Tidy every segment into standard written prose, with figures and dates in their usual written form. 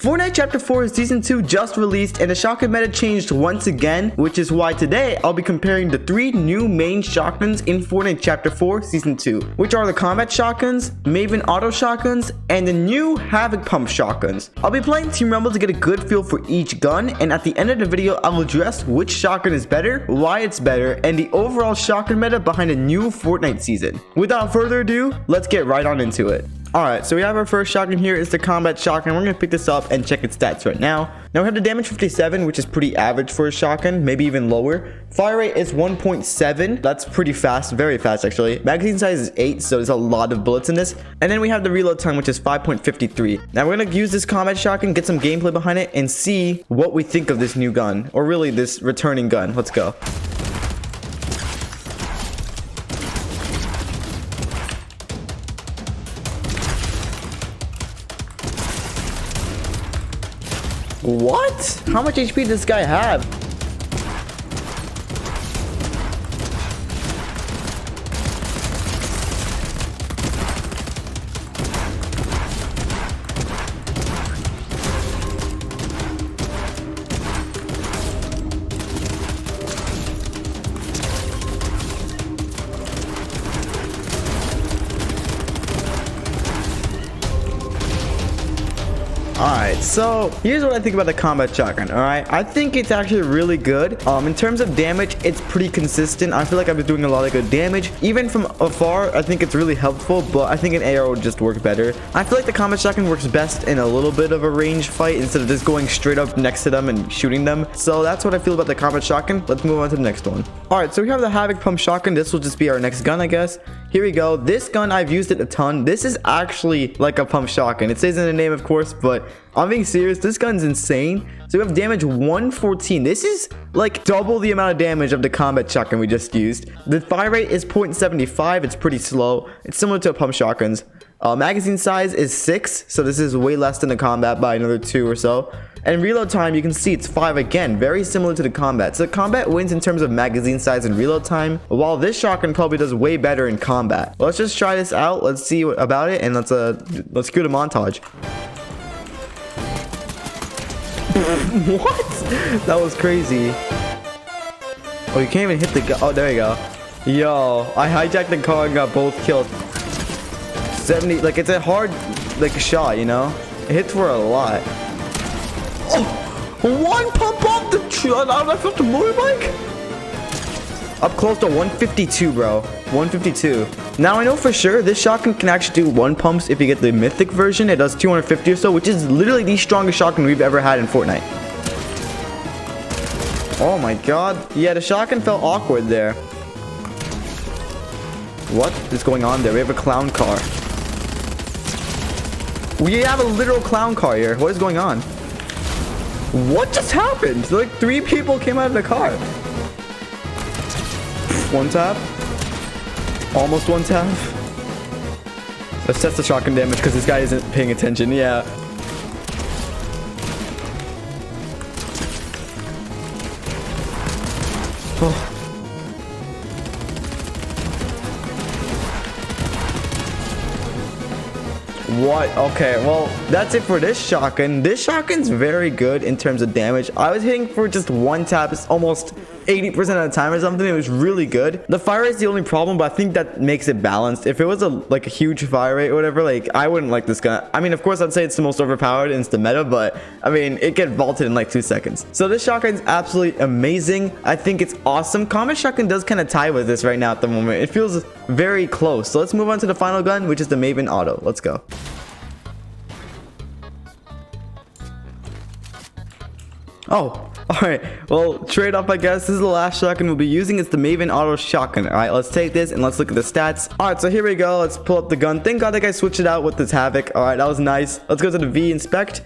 Fortnite Chapter 4 Season 2 just released and the shotgun meta changed once again, which is why today I'll be comparing the 3 new main shotguns in Fortnite Chapter 4 Season 2, which are the combat shotguns, Maven-Auto shotguns, and the new HAVOC-PUMP shotguns. I'll be playing Team Rumble to get a good feel for each gun, and at the end of the video I will address which shotgun is better, why it's better, and the overall shotgun meta behind a new Fortnite season. Without further ado, let's get right on into it. Alright, so we have our first shotgun here. It's the combat shotgun. We're going to pick this up and check its stats right now. Now we have the damage 57, which is pretty average for a shotgun, maybe even lower. Fire rate is 1.7. That's pretty fast, very fast actually. Magazine size is 8, so there's a lot of bullets in this. And then we have the reload time, which is 5.53. Now we're going to use this combat shotgun, get some gameplay behind it, and see what we think of this new gun, or really this returning gun. Let's go. What? How much HP does this guy have? Alright, so here's what I think about the combat shotgun. Alright, I think it's actually really good. In terms of damage, it's pretty consistent. I feel like I've been doing a lot of good damage. Even from afar, I think it's really helpful, but I think an AR would just work better. I feel like the combat shotgun works best in a little bit of a range fight instead of just going straight up next to them and shooting them. So that's what I feel about the combat shotgun. Let's move on to the next one. Alright, so we have the HAVOC-PUMP shotgun. This will just be our next gun, I guess. Here we go. This gun, I've used it a ton. This is actually like a pump shotgun. It says in the name, of course, but I'm being serious. This gun's insane. So we have damage 114. This is like double the amount of damage of the combat shotgun we just used. The fire rate is 0.75. It's pretty slow. It's similar to pump shotguns. Magazine size is 6, so this is way less than the combat by another 2 or so. And reload time, you can see it's 5 again, very similar to the combat. So the combat wins in terms of magazine size and reload time, while this shotgun probably does way better in combat. Let's just try this out. Let's see about it, and let's cue the montage. What? That was crazy. Oh, you can't even hit the gun. Oh, there you go. Yo, I hijacked the car and got both killed. 70, like, it's a hard, like, shot, you know? It hits for a lot. Oh, one pump off the motorbike? Up close to 152, bro. 152. Now, I know for sure this shotgun can actually do 1 pumps if you get the mythic version. It does 250 or so, which is literally the strongest shotgun we've ever had in Fortnite. Oh my god. Yeah, the shotgun felt awkward there. What is going on there? We have a clown car. We have a literal clown car here. What is going on? What just happened? Like 3 people came out of the car. One tap. Almost one tap. Let's test the shotgun damage because this guy isn't paying attention. Yeah. Oh. What? Okay, well, that's it for this shotgun. This shotgun's very good in terms of damage. I was hitting for just 1 tap. It's almost 80% of the time or something. It was really good. The fire rate's the only problem, but I think that makes it balanced. If it was a huge fire rate or whatever, like, I wouldn't like this gun. I mean, of course, I'd say it's the most overpowered and it's the meta, but I mean, it get vaulted in like 2 seconds. So this shotgun's absolutely amazing. I think it's awesome. Combat shotgun does kind of tie with this right now at the moment. It feels very close. So let's move on to the final gun, which is the Maven-Auto. Let's go. Oh, alright. Well, trade off, I guess. This is the last shotgun we'll be using. It's the Maven-Auto shotgun. Alright, let's take this and let's look at the stats. Alright, so here we go. Let's pull up the gun. Thank God that guy switched it out with this HAVOC. Alright, that was nice. Let's go to the V inspect.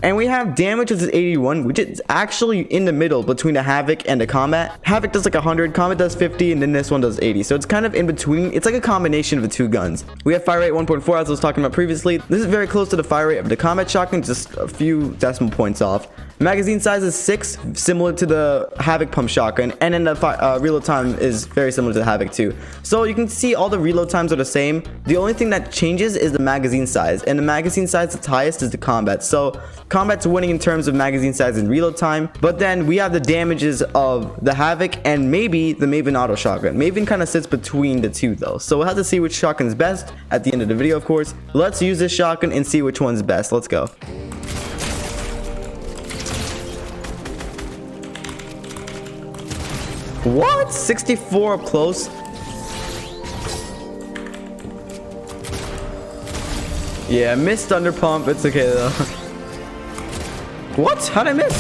And we have damage, which is 81, which is actually in the middle between the HAVOC and the combat. HAVOC does like 100, combat does 50, and then this one does 80. So it's kind of in between. It's like a combination of the 2 guns. We have fire rate 1.4, as I was talking about previously. This is very close to the fire rate of the combat shotgun, just a few decimal points off. Magazine size is 6, similar to the HAVOC-PUMP shotgun, and then the reload time is very similar to the HAVOC too. So you can see all the reload times are the same. The only thing that changes is the magazine size, and the magazine size that's highest is the combat. So combat's winning in terms of magazine size and reload time, but then we have the damages of the HAVOC and maybe the Maven-Auto shotgun. Maven kind of sits between the two though, so we'll have to see which shotgun is best at the end of the video, of course. Let's use this shotgun and see which one's best. Let's go. What? 64 up close? Yeah, missed under pump. It's okay though. What? How'd I miss?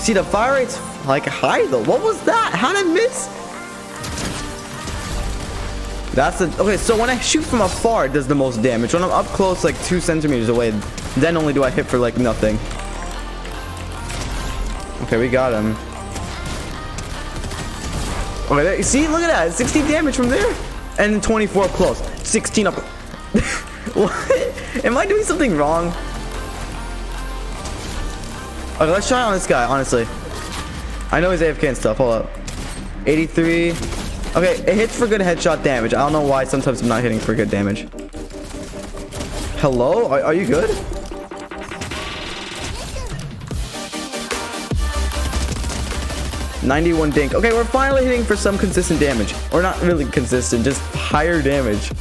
See, the fire rate's like high though. What was that? How'd I miss? That's the okay. So when I shoot from afar, it does the most damage. When I'm up close, like 2 centimeters away, then only do I hit for like nothing. Okay, we got him. Okay, there, see, look at that. 60 damage from there, and 24 up close. 16 up. What? Am I doing something wrong? Okay, let's try on this guy. Honestly, I know he's AFK and stuff. Hold up. 83. Okay, it hits for good headshot damage. I don't know why sometimes I'm not hitting for good damage. Hello? Are you good? $91 dink. Okay, we're finally hitting for some consistent damage. Or not really consistent, just higher damage.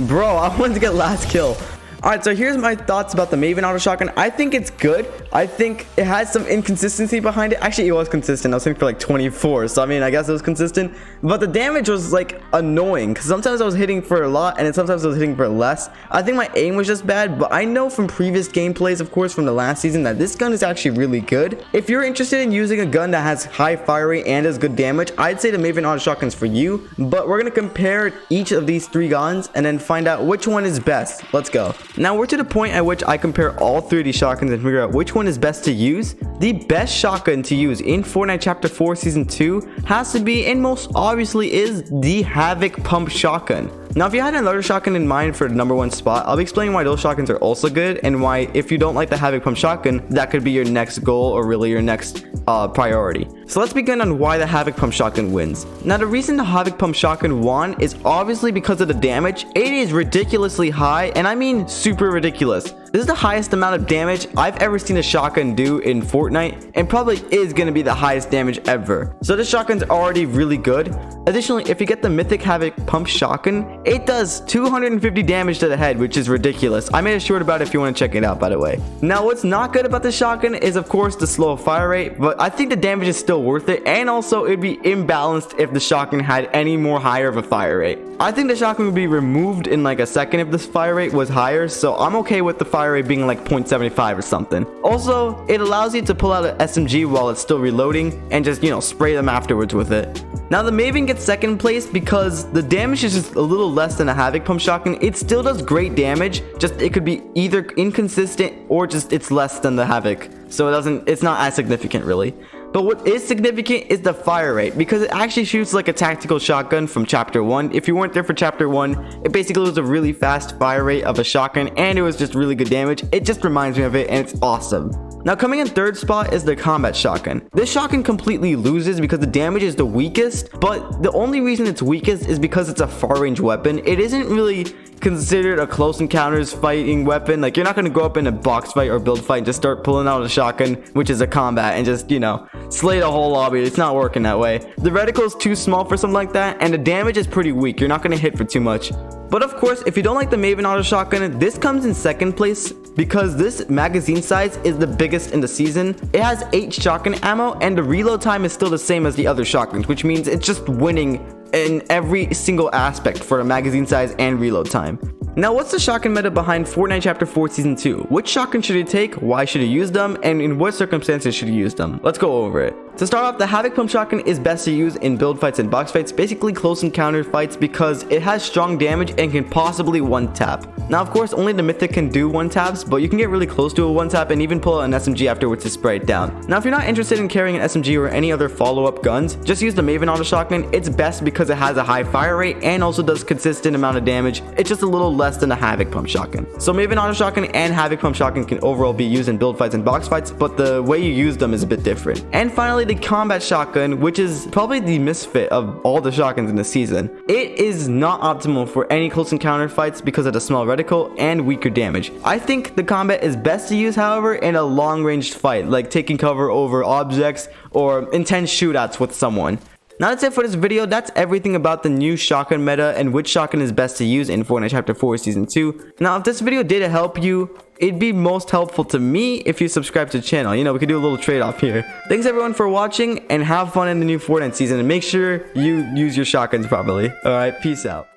Bro, I wanted to get last kill. Alright, so here's my thoughts about the Maven-Auto shotgun. I think it's good. I think it has some inconsistency behind it. Actually, it was consistent. I was hitting for like 24. So, I mean, I guess it was consistent. But the damage was like annoying. Because sometimes I was hitting for a lot and then sometimes I was hitting for less. I think my aim was just bad. But I know from previous gameplays, of course, from the last season, that this gun is actually really good. If you're interested in using a gun that has high fire rate and has good damage, I'd say the Maven-Auto shotgun's for you. But we're going to compare each of these 3 guns and then find out which one is best. Let's go. Now we're to the point at which I compare all 3 of these shotguns and figure out which one is best to use. The best shotgun to use in Fortnite Chapter 4 Season 2 has to be, and most obviously is, the HAVOC-PUMP shotgun. Now, if you had another shotgun in mind for the #1 spot, I'll be explaining why those shotguns are also good and why, if you don't like the HAVOC-PUMP shotgun, that could be your next goal or really your next priority. So let's begin on why the HAVOC-PUMP shotgun wins. Now, the reason the HAVOC-PUMP shotgun won is obviously because of the damage. It is ridiculously high, and I mean super ridiculous. This is the highest amount of damage I've ever seen a shotgun do in Fortnite, and probably is going to be the highest damage ever. So this shotgun's already really good. Additionally, if you get the mythic HAVOC-PUMP shotgun, it does 250 damage to the head, which is ridiculous. I made a short about it if you want to check it out, by the way. Now, what's not good about the shotgun is, of course, the slow fire rate, but I think the damage is still worth it, and also it'd be imbalanced if the shotgun had any more higher of a fire rate. I think the shotgun would be removed in like a second if this fire rate was higher, so I'm okay with the fire rate being like 0.75 or something. Also, it allows you to pull out an SMG while it's still reloading and just, you know, spray them afterwards with it. Now, the Maven gets second place because the damage is just a little less than a HAVOC-PUMP shotgun. It still does great damage, just it could be either inconsistent or just it's less than the HAVOC. So it's not as significant really. But what is significant is the fire rate, because it actually shoots like a tactical shotgun from Chapter 1. If you weren't there for Chapter 1, it basically was a really fast fire rate of a shotgun, and it was just really good damage. It just reminds me of it, and it's awesome. Now, coming in third spot is the combat shotgun. This shotgun completely loses because the damage is the weakest, but the only reason it's weakest is because it's a far range weapon. It isn't really considered a close encounters fighting weapon. Like, you're not going to go up in a box fight or build fight and just start pulling out a shotgun, which is a combat, and just, you know, slay the whole lobby. It's not working that way. The reticle is too small for something like that, and the damage is pretty weak. You're not going to hit for too much. But of course, if you don't like the Maven-Auto shotgun, this comes in second place because this magazine size is the biggest in the season. It has 8 shotgun ammo, and the reload time is still the same as the other shotguns, which means it's just winning in every single aspect for the magazine size and reload time. Now, what's the shotgun meta behind Fortnite Chapter 4 Season 2? Which shotgun should you take? Why should you use them? And in what circumstances should you use them? Let's go over it. To start off, the HAVOC-PUMP shotgun is best to use in build fights and box fights, basically close encounter fights, because it has strong damage and can possibly one-tap. Now, of course, only the Mythic can do one-taps, but you can get really close to a one-tap and even pull out an SMG afterwards to spray it down. Now, if you're not interested in carrying an SMG or any other follow-up guns, just use the Maven-Auto shotgun. It's best because it has a high fire rate and also does consistent amount of damage. It's just a little less than a HAVOC-PUMP shotgun. So Maven-Auto shotgun and HAVOC-PUMP shotgun can overall be used in build fights and box fights, but the way you use them is a bit different. And finally, the combat shotgun, which is probably the misfit of all the shotguns in the season. It is not optimal for any close encounter fights because of the small reticle and weaker damage. I think the combat is best to use, however, in a long-ranged fight, like taking cover over objects or intense shootouts with someone. Now that's it for this video. That's everything about the new shotgun meta and which shotgun is best to use in Fortnite Chapter 4 Season 2. Now, if this video did help you, it'd be most helpful to me if you subscribe to the channel. You know, we could do a little trade-off here. Thanks everyone for watching, and have fun in the new Fortnite season, and make sure you use your shotguns properly. Alright, peace out.